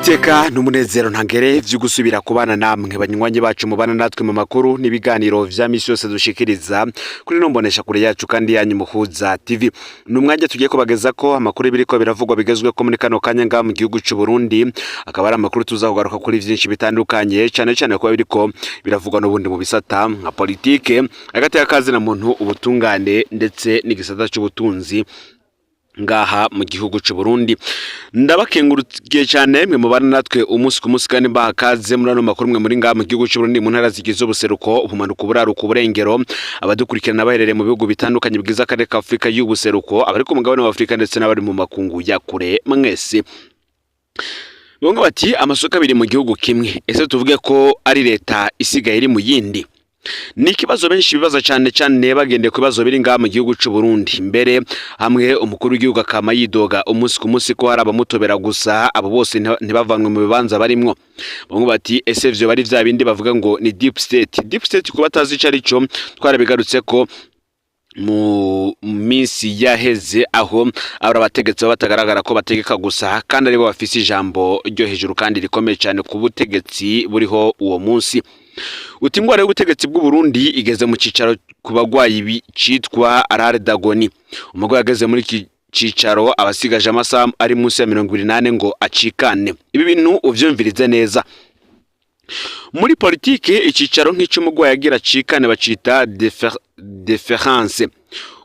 Iteka n'umunezero ntangere vyo gusubira kubana namwe banywanyi bacu mubana natwe mu makuru n'ibiganiro vya misi yose dushikiriza kuri nombonesha kure yacu kandi yanyu Muhuza TV. Numwanya tugiye kubageza ko amakuru biriko biravugwa bigezwe ko muri kano kanya nga mu gihugu c'u Burundi, akaba ari amakuru tuzakugaruka kuri vyinshi bitandukanye cyane cyane ko biriko biravugwa n'ubundi mu bisata nka politike, hagati y'akazi na muntu, ubutungane ndetse n'igisata c'ubutunzi ngaha mu gihugu c'u Burundi. Ndabakengurukiye cyane mwe mubana natwe umunsi ku munsi kandi mbahakaze muri ano makuru mwe muri ngaha mu gihugu c'u Burundi mu ntara zigize ubuseruko, ubumanuko, uburaruko, uburengero, abadukurikirana baherereye mu bihugu bitandukanye bigize akarere ka Afrika y'ubuseruko, abari ku mugabane wa Afrika ndetse n'abari mu makungu ya kure mwese. Bongo bati amasoko abiri mu gihugu kimwe, ese tuvuge ko ari leta isigaye iri mu yindi? Ni ikibazo benshi bibaza cyane cyane bagende ku bibazo biri ngaha mu gihugu c'u Burundi. Mbere hamwe umukuru w'igihugu akama yidoga umunsi ku munsi ko hari abamutobera gusa, abo bose ntibavanwe mu bibanza barimwo. Bamwe bati ese vyo bari vya bindi bavuga ngo ni deep state. Deep state kuba tazi ico arico twarabigarutse ko mu minsi yaheze, aho abategetsi batagaragara ko bategeka gusa kandi aribo bafise ijambo ryo hejuru kandi rikomeye cyane ku butegetsi buriho uwo munsi. Utingwara y'ubutegetsi bw'u Burundi igeze mu cicaro ku bagwayi bicitwa Arare Dagoni. Umugwayi ageze muri cicaro abasigaje amasaha ari munsi ya 28 ngo acikane. Ibi bintu uvyumvirize neza. Muri politike icicaro nk'icumugwayi agira acikane bacita deference.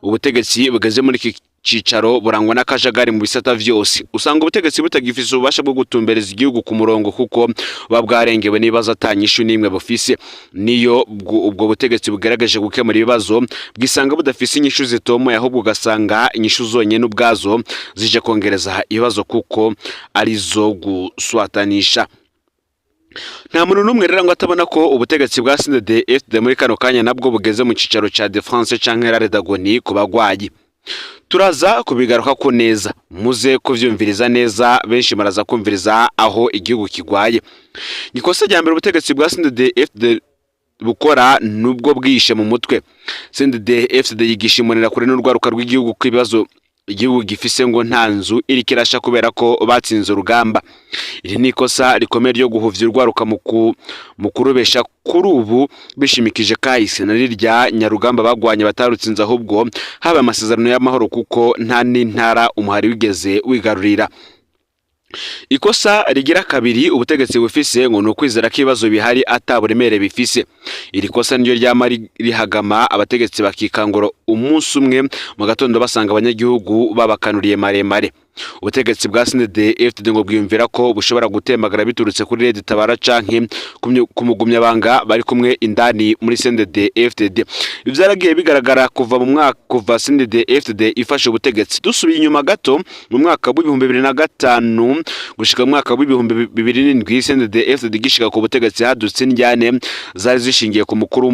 Ubutegetsi bugeze muri cicaro burangwa n'akajagari mu bisata vyose. Usanga ubutegetsi butagifise ububasha bwo gutumbereza igihugu ku murongo kuko babwarengewe n'ibibazo atanyishu nimwe bufise. Niyo ubwo butegetsi bugaragaje gukemura ibibazo bwisanga budafise inyishu zitomoye, ahubwo ugasanga inyishu zonyene ubwazo zije kongereza ibibazo kuko arizo guswatanisha. Nta muntu numwe rero ngo atabona ko ubutegetsi bwa CNDD-FDD muri kano kanya nabwo bugeze mu cicaro ca Defense canke Arare Dagoni ku bagwayi. Turaza kubigaruka ko neza, muze kuvyumviriza neza, benshi maraza kumviriza aho igihugu kigwaye. Nikosa rya mbere ubutegetsi bwa CNDD-FDD bukora nubwo bwishe mu mutwe. CNDD-FDD yigisha imonera kure n'urwaruka rw'igihugu kwibazo igihugu gifise ngo nta nzu iri kirasha kubera ko batsinze urugamba. Iri ni ikosa rikomeye ryo guhuvya urwaruka mu kurubesha kuri ubu bishimikije kahise na rirya nyarugamba bagwanye batarutsinze, ahubwo haba amasezerano y'amahoro kuko nta n'intara umuhari wigeze wigarurira. Ikosa rigira kabiri ubutegetsi bufise ngo nukwizera ko ibibazo bihari ataburemere bifise. Iri kosa niryo ryama rihagama abategetsi bakikangura umunsi umwe mu gatondo basanga abanyagihugu babakanuriye maremare. Ubutegetsi bwa CNDD-FDD ngo bwiyumvira ko bushobora gutembagara biturutse kuri Leta Tabara canke kumugumya banga bari kumwe indani muri CNDD-FDD. Ivyaragiye bigaragara kuva mu mwaka kuva CNDD-FDD ifashe ubutegetsi. Dusubiye inyuma gato mu mwaka wa 2005 gushika mu mwaka wa 2007 CNDD-FDD gishika ku butegetsi hadutse indyane zari zishingiye ku mukuru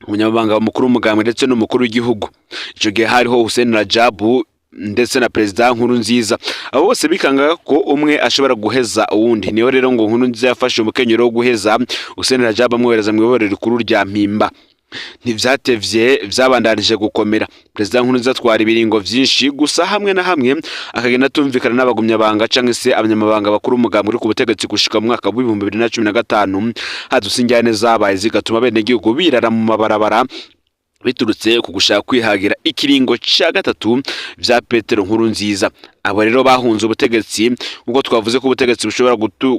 umunyamabanga mukuru w'umugambwe ndetse n'umukuru w'igihugu. Ico gihe hariho Hussein Rajabu ndetse na President Nkurunziza. Abo bose bikangaga ko umwe ashobora guheza uwundi. Niyo rero ngo Nkurunziza yafashe umukenyero wo guheza Hussein Rajabu amwohereza mu iborero rikuru rya Mpimba. Ntivyatevye vyabandanije gukomera. President Nkurunziza twara ibiringo vyinshi gusa hamwe na hamwe akagenda tumvikana n'abagumya banga canke se abanyamabanga bakuru umugambwe uri ku butegetsi gushika mu mwaka wa 2015 hadutse injyane zabaye zigatuma bene gihugu birara mu mabarabara biturutse ku gushaka kwihagira ikiringo ca gatatu vya Petero Nkurunziza. Abo rero bahunze ubutegetsi ubwo twavuze ko ubutegetsi bushobora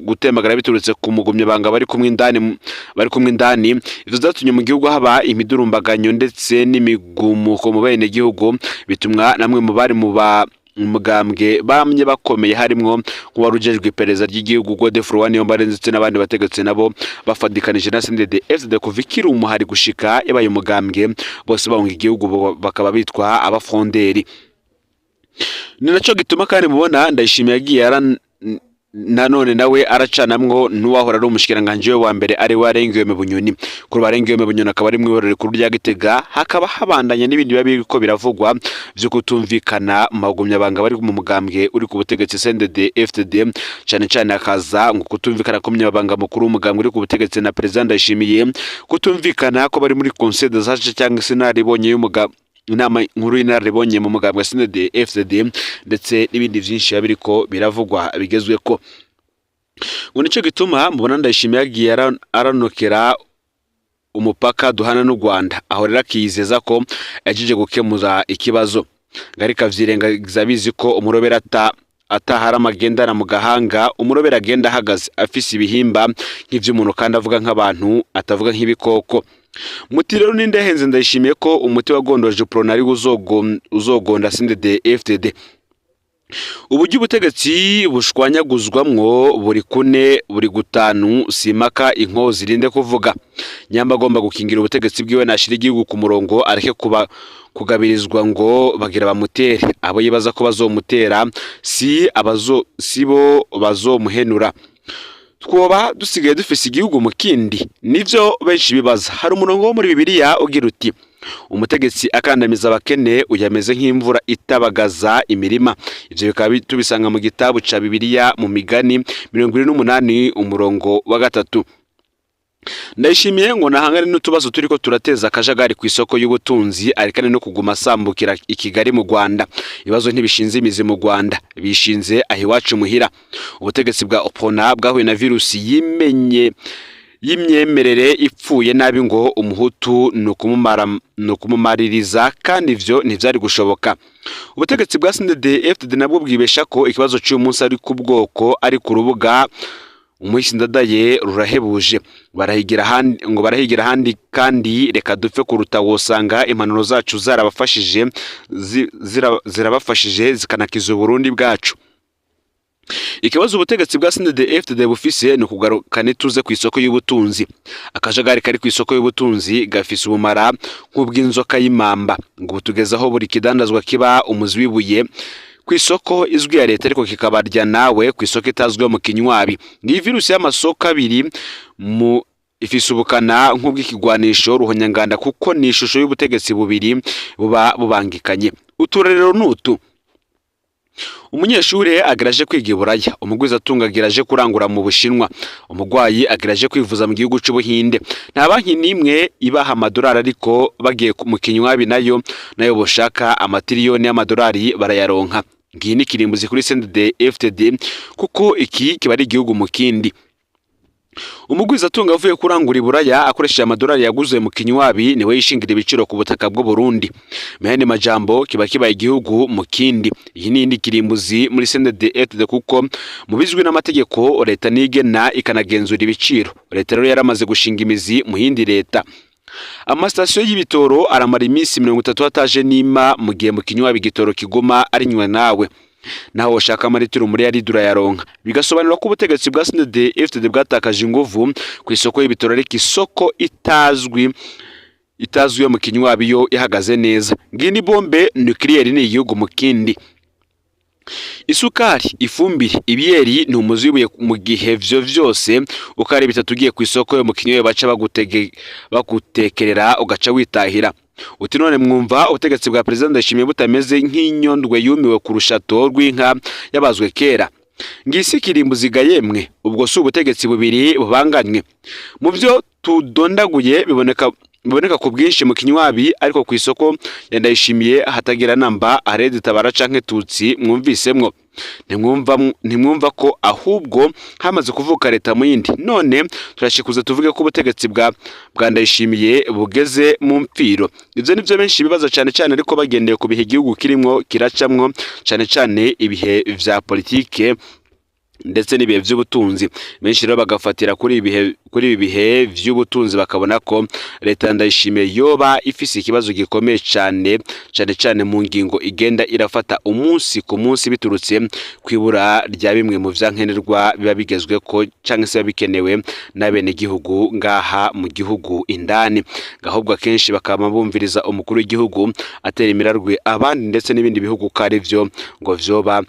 gutembagara biturutse ku mugumya banga bari kumwe indani. Ivyo zatumye mu gihugu haba imidurumbaganyo ndetse n'imigumuko mu bene gihugu, bitumwa namwe mu bari mu umugambwe bamye bakomeye harimwo nk'uwarujejwe iperereza ry'igihugu Godefroid Niyombare ndetse n'abandi bategetsi nabo bafadikanije na CNDD-FDD kuva ikiri umuhari gushika yabaye umugambwe, bose bahunga igihugu bakaba bitwa abafonderi. Ni naco gituma kandi mubona Ndayishimiye yagiye nanone nawe aracanamwo n'uwahora ari umushikiranganje wa mbere ari warengewe mu Bunyoni. Kuri warengewe mu Bunyoni akaba ari mu iborero rikuru rya Gitega, hakaba habandanya n'ibindi babiko biravugwa vyo kutumvikana magumya banga bari mu mugambwe uri ku butegetsi CNDD-FDD, cyane cyane akaza ngo kutumvikana ko myabanga mukuru w'umugambwe uri ku butegetsi na President Ndayishimiye, kutumvikana ko bari muri Conseil des Sages cyangwa Senari bonye y'umugambwe inama nkuru y'inararibonye mu mugambwe CNDD-FDD ndetse n'ibindi byinshi biriko biravugwa bigezwe ko ngo nico gituma mubona Ndayishimiye yagiye aranokera umupaka duhana n'u Rwanda, aho rero akizeza ko yajeje gukemura ikibazo. Garika vyirengagiza bizi ko umurobera atahara amagendana mu gahanga, umurobera agenda ahagaze afise ibihimba nk'ivy'umuntu kandi avuga nk'abantu atavuga nk'ibikoko. Muti rero nindehenze Ndayishimiye ko umuti wagondoje Pronari uzogonda CNDD-FDD. Uburyo ubutegetsi bushwanyaguzwamwo buri kune buri gutanu simaka inkozi rinde kuvuga. Nyamba agomba gukingira ubutegetsi bwiwe nashira igihugu ku murongo areke kugabirizwa ngo bagira bamutere. Abo yibaza ko bazomutera sibo bazomuhenura. Twoba dusigaye dufise igihugu mu kindi, nivyo benshi bibaza. Hari umurongo wo muri Bibiliya ugira uti umutegetsi akandamiza abakene uyameze nk'imvura itabagaza imirima. Ivyo bikaba tubisanga mu gitabo ca Bibiliya mu Migani 28 umurongo wa 3. Ndayishimiye ngo nahangane n'utubazo turiko turateza akajagari ku isoko y'ubutunzi arikane no kuguma sambukira i Kigali mu Rwanda. Ibibazo ntibishinze imizi mu Rwanda, bishinze ahiwacu muhira. Ubutegetsi bwa Opona bwahuye na virusi y'imyemerere ipfuye nabi ngo umuhutu nukumumaririza kandi ivyo ntivyari gushoboka. Ubutegetsi bwa CNDD-FDD nabwo bwibesha ko ikibazo cy'uyu munsi ari ku bwoko ari ku rubuga umuhisi ndadaye rurahebuje. Barahigira handi kandi reka dupfe kuruta wosanga impanuro zacu zirabafashije zikanakiza Burundi bwacu. Ikibazo ubutegetsi bwa CNDD-FDD bufise no kugarukana ituze ku isoko y'ubutunzi. Akajagari kari ku isoko y'ubutunzi gafise ubumara nk'ubw'inzoka y'imamba, ngo tugezaho buri kidandazwa kiba umuzi wibuye ku isoko izwi ya leta ariko kikabarya nawe ku isoko itazwe mu kinywabi. Ni virusi y'amasoko abiri mu ifise ubukana nk'ubw'ikigwanisho ruhonyanganda kuko ni ishusho y'ubutegetsi bubiri buba bubangikanye. Uturerero nutu: umunyeshure ageraje kwiga i Buraya, umugwiza atunga ageraje kurangura mu Bushinwa, umugwayi ageraje kwivuza mu gihugu c'Ubuhinde. Nta banki nimwe ibaha amadolari ariko bagiye mu kinywabi nayo boshaka amatiriyoni y'amadolari barayaronka. Ngiyi ni kirimbuzi kuri CNDD-FDD kuko iki kiba ari igihugu mu kindi. Umugwiza atunga avuye kurangura i Buraya akoresheje amadolari yaguze mu kinywabi niwe yishingira ibiciro ku butaka bwo Burundi. Mehane majambo kiba igihugu mu kindi. Iyi ni indi kirimbuzi muri CNDD-FDD kuko mu bizwi n'amategeko leta nigena ikanagenzura ibiciro. Leta rero yaramaze gushinga imizi mu yindi leta. Amasitasiyo y'ibitoro aramara iminsi 30 ataje nima mu gihe mu kinywabi igitoro kiguma ari nywa nawe. Naho ushaka amaritiro muri yaridura yaronka. Bigasobanura ko ubutegetsi bwa CNDD-FDD bwatakaje inguvu ku isoko y'ibitoro ariko isoko itazwi mu kinywabi yo ihagaze neza. Ngini bombe nucleaire ni igihugu mu kindi. Isukari, ifumbire, ibiyeri ni umuzi wibuye mu gihe vyose ukari bitatu ugiye ku isoko yo mu kinywabi baca bagutekerera ugaca witahira. Uti none mwumva ubutegetsi bwa President Ndayishimiye butameze nk'inyondwe yumiwe ku rushato rw'inka yabazwe kera. Ngisi kirimbuzi gayemwe ubwo si ubutegetsi bubiri bubanganywe. Mu byo tudondaguye biboneka ku bwinshi mu kinywabi ariko ku isoko ya Ndayishimiye hatagira namba arede tabara canke tutsi mwumvisemwo. Ntimwumva ko ahubwo hamaze kuvuka leta mu yindi. None turashikuza tuvuge ko ubutegetsi bwa Ndayishimiye bugeze mu mpfiro. Ivyo nivyo benshi bibaza cyane ariko bagendeye ku bihe igihugu kirimwo kiracamwo cyane ibihe vya politike ndetse n'ibihe vy'ubutunzi. Benshi rero bagafatira kuri ibi bihe vy'ubutunzi bakabona ko leta Ndayishimiye yoba ifise ikibazo gikomeye cyane mu ngingo igenda irafata umunsi ku munsi biturutse kwibura rya bimwe mu vyankenerwa biba bigezwe ko canke se bikenewe n'abene gihugu ngaha mu gihugu indani. Gahubwa kenshi bakaba bumviriza umukuru w'igihugu atera imirarwe abandi ndetse n'ibindi bihugu kari vyo ngo vyoba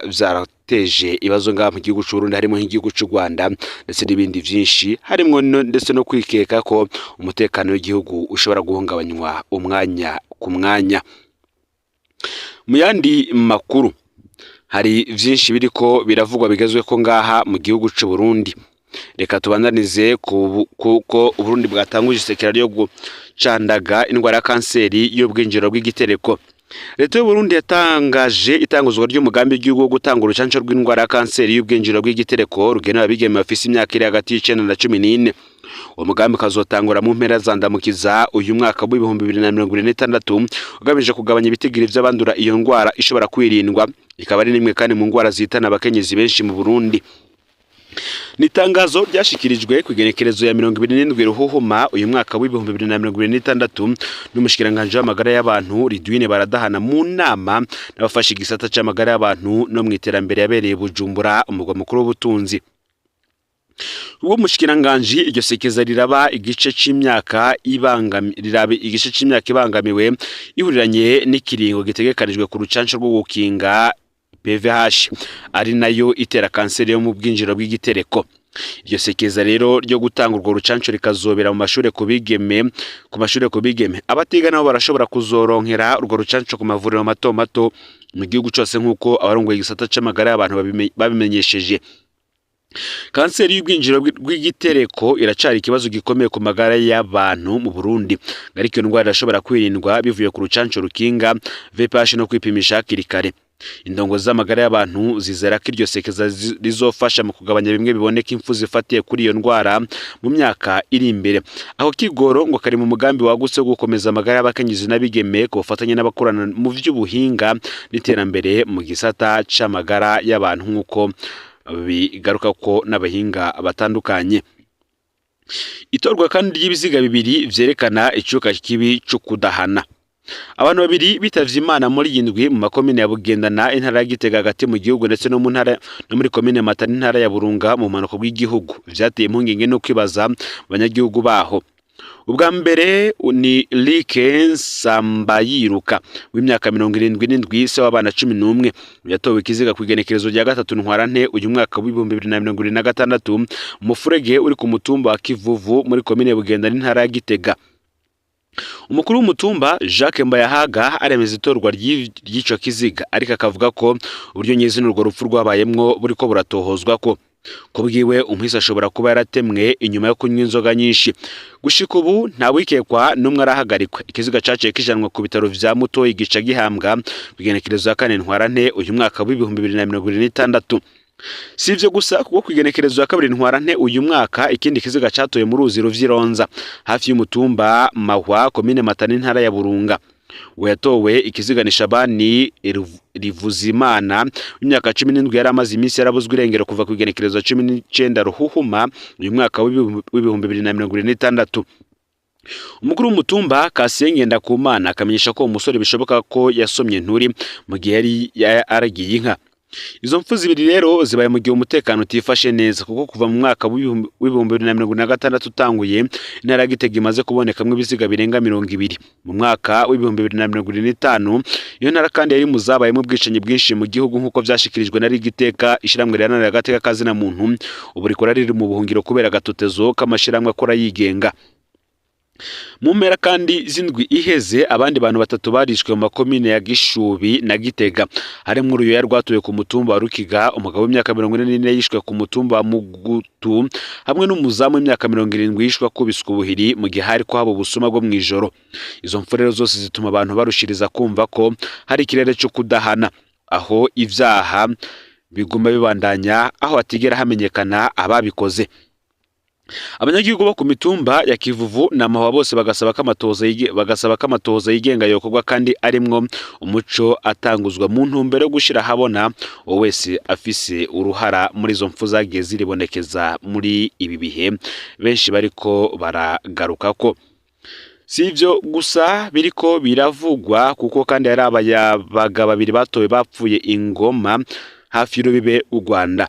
vyarateje ibibazo ngaha mu gihugu c'u Burundi harimo nk'igihugu c'u Rwanda ndetse n'ibindi vyinshi harimo ndetse no kwikeka ko umutekano w'igihugu ushobora guhungabanywa umwanya ku mwanya. Mu yandi makuru hari vyinshi biriko biravugwa bigezwe ko ngaha mu gihugu c'u Burundi. Reka tubandanize kuko Uburundi bwatanguje isekera ryo gucandaga indwara ya kanseri y'ubwinjiro bw'igitereko. Leta y'u Burundi yatangaje itanguzwa ry'umugambi w'igihugu wo gutanga urucanco rw'indwara ya kanseri y'ubwinjiro bw'igitereko rugenewe abigeme bafise imyaka iri hagati y'9 na 14. Uwo mugambi kazotangura mu mpera zandamukiza uyu mwaka w'ibihumbi 2026 ugamije kugabanya ibitigiri vy'abandura iyo ndwara ishobora kwirindwa, ikaba ari nimwe kandi mu ndwara zihitana abakenyezi benshi mu Burundi. Nitangazo ryashikirijwe kwigenekerezo ya 27 Ruhuhuma uyu mwaka w'ibihumbi 2026 n'umushikiranganje w'amagara y'abantu Ridwine Baradahana mu nama n'abafashe igisata c'amagara y'abantu no mu iterambere yabereye Bujumbura umugwa mukuru w'ubutunzi. Uwo mushikiranganje iryo sekeza riraba igice c'imyaka ibangamiwe ihuriranye n'ikiringo gitegekanijwe ku rucanco rwo gukinga PVH ari nayo itera kanseri yo mu bwinjiro bw'igitereko. Iryo sekeza rero ryo gutanga urwo rucanco rikazobera mu mashure ku bigeme abatiga nabo barashobora kuzoronkera urwo rucanco ku mavuriro mato mato mu gihugu cyose nk'uko abarongoye igisata c'amagara y'abantu babimenyesheje. Kanseri y'ubwinjiro bw'igitereko iracari ikibazo gikomeye ku magara y'abantu mu Burundi, ariko iyo ndwara irashobora kwirindwa bivuye ku rucanco rukinga VPH no kwipimisha hakiri kare. Indongo z'amagara y'abantu zizera ko iryo sekeza rizofasha mu kugabanya bimwe biboneka impfu zifatiye kuri iyo ndwara mu myaka iri imbere. Aho kigoro ngo kari mu mugambi wagutse wo gukomeza amagara y'abakenyezi n'abigeme ku bufatanye n'abakorana mu vy'ubuhinga n'iterambere mu gisata c'amagara y'abantu nk'uko bigaruka ko n'abahinga batandukanye. Itorwa kandi ry'ibiziga bibiri vyerekana icuka kibi cyo kudahana. Abantu babiri bitavye Imana muri yindwi mu makomine ya Bugendana intara ya Gitega hagati mu gihugu ndetse no mu ntara no muri komine Matana intara ya Burunga mu manuko bw'igihugu vyateye impungenge no kwibaza abanyagihugu baho. Ubwa mbere ni Like Nsambayiruka w'imyaka 77 se w'abana 11 yatowe ikiziga kwigenekerezo rya 3 Ntwarante uyu mwaka w'ibihumbi 2026 umufurege uri ku mutumba wa Kivuvu muri komine Bugendana intara ya Gitega. Umukuru w'umutumba Jacques Mbayahaga aremeza itorwa ry'ico kiziga ariko akavuga ko uburyo nyezina urwo rupfu rwabayemwo buriko buratohozwa ko kubwiwe umwisi ashobora kuba yaratemwe inyuma yo kunywa inzoga nyinshi. Gushika ubu nta wikekwa n'umwe arahagarikwa. Ikiziga caciye kijanwa ku bitaro vya Mutoyi gica gihambwa kwigenekerezo ya 4 Ntwarante uyu mwaka w'ibihumbi 2026. Sivyo gusa kuko kwigenekerezo ya 2 Ntwarante uyu mwaka ikindi kiziga catoye mu ruzi Ruvyironza hafi y'umutumba Mahwa komine Matana intara ya Burunga. Yatowe ikiziga ni Shabani Rivuzimana w'imyaka 17 yari amaze iminsi yarabuzwe irengero kuva ku igenekerezo 19 Ruhuhuma uyu mwaka w'ibihumbi 2026. Umukuru w'umutumba Kasenge Ndakumana akamenyesha ko umusore bishoboka ko yasomye nturi mu gihe yari aragiye inka. Izo mfu zibiri rero zibaye mu gihe umutekano utifashe neza kuko kuva mu mwaka w'ibihumbi 2026 utanguye intara Gitega imaze kubonekamwe ibiziga birenga 200. Mu mwaka w'ibihumbi 2025 iyo ntara kandi yari muzabaye mu bwicanyi bwinshi mu gihugu nk'uko vyashikirijwe na Rigiteka ishiramwe ryanana y'agateka kazina muntu ubu rikora riri mu buhungiro kubera gatotezo k'amashiramwe akora yigenga. Mu mpera kandi zindwi iheze abandi bantu batatu barishwe mu makomine ya Gishubi na Gitega harimo uruyo yarwatuye ku mutumba wa Rukiga umugabo w'imyaka 44 yishwe ku mutumba wa Mugutu hamwe n'umuzamu w'imyaka 70 yishwe kubiswa ubuhiri mu gihe hari ko habo busuma bwo mwijoro. Izo mfurero zose zituma abantu barushiriza kumva ko hari ikirere cyo kudahana aho ivyaha biguma bibandanya aho atigera hamenyekana ababikoze. Abanyagihugu bo ku mitumba ya Kivuvu na Mahwa bose bagasaba kamatoza yigenga yokorwa kandi arimwo umuco atanguzwa mu ntumbero yo gushira habona wese afise uruhara muri zo mfu zagiye ziribonekeza muri ibi bihe benshi bariko baragaruka ko. Sivyo gusa biriko biravugwa kuko kandi ari abayabaga babiri batowe bapfuye ingoma hafi y'urubibe u Rwanda.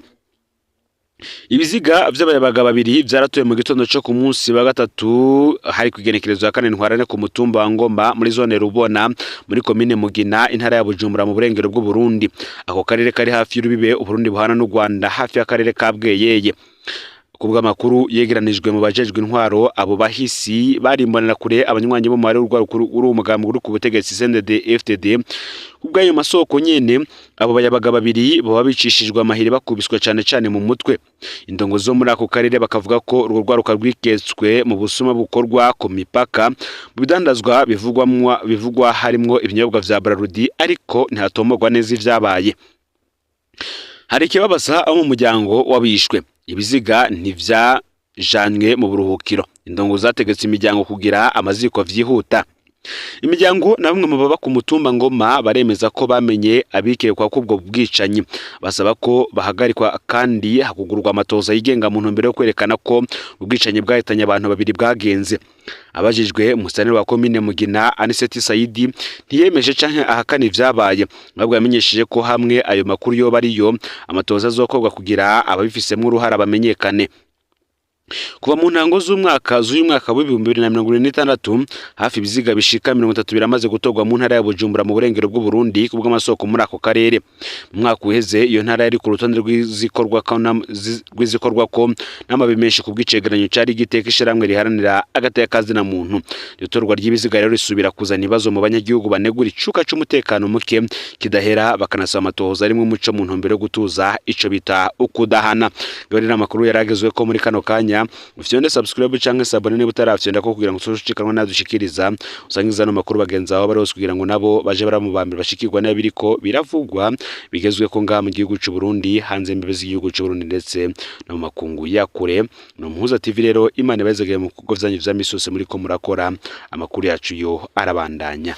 Ibiziga vy'abayabaga babiri vyaratoye mu gitondo cyo ku munsi wa gatatu hari kwigenekerezo ya 4 Ntwarante ku mutumba wa Ngomba muri zone Rubona muri komine Mugina intara ya Bujumbura mu burengero bw'u Burundi. Ako karere kari hafi y'urubibe u Burundi buhana n'u Rwanda hafi y'akarere ka Bweyeye. kubwa amakuru yegeranijwe mu bajejwe intwaro abo bahisi barimbonera kure abanywanyi bo mu mari uri umugambi uri ku butegetsi CNDD FDD ubwayo masoko nyene abo bayabaga babiri baba bicishijwe amahire bakubiswe cyane mu mutwe. Indongo zo muri ako karere bakavuga ko urwo rwaruka rwiketswe mu busuma bukorwa ku mipaka mu bidandazwa bivugwa harimo ibinyobwa vya Brarudi ariko ntihatomogwa neza ivyabaye. Hari ikibabaza abo mu muryango wabishwe ibiziga ntivyajanywe mu buruhukiro. Indongo zategetse imiryango kugira amaziko vyihuta. Imiryango na bamwe mu baba ku mutumba Ngoma baremeza ko bamenye abikekwa kubwo bwicanyi basaba ko bahagarikwa kandi hakugurwa amatoza yigenga mu ntumbero yo kwerekana ko ubwicanyi bwahitanye abantu babiri bwagenze. Abajijwe umusanire wa komine Mugina Aniseti Saidi ntiyemeje canke ahakana ivyabaye ahubwo yamenyesheje ko hamwe ayo makuru yo bariyo amatoza azokorwa kugira ababifisemo uruhara bamenyekane. Kuva mu ntango z'umwaka wa 2026 hafi ibiziga bishika 30 biramaze gutogwa mu ntara ya Bujumbura mu burengero bw'u Burundi kubwo amasoko muri ako karere. Mu mwaka uheze iyo ntara yari ku rutonde rw'izikorwa ko n'amabimenshi kubwicegeranyo cari giteka ishiramwe riharanira agateka kazi na muntu. Itorwa ry'ibiziga rero risubira kuzana ibibazo mu banyagihugu banegura icuka c'umutekano muke kidahera bakanasaba amatohoza arimo umuco mu ntumbero yo gutuza ico bita ukudahana. Gahorera amakuru yaragezwe ko muri kano kanya ufyonde subscribe canke sabone niba utarafyonda ko kugira ngo tuzoshikirwe nadushikiriza usangiza no makuru bagenza aho barose kugira ngo nabo baje baramubambira bashikirwa n'abiriko biravugwa bigezwe ko ngaha mu gihugu cy'u Burundi hanze imbibe z'igihugu cy'u Burundi ndetse no makungu ya kure. No Muhuza TV rero Imana ibazegeye mu kugo vyanyu vya misose muri ko murakora amakuru yacu yo arabandanya.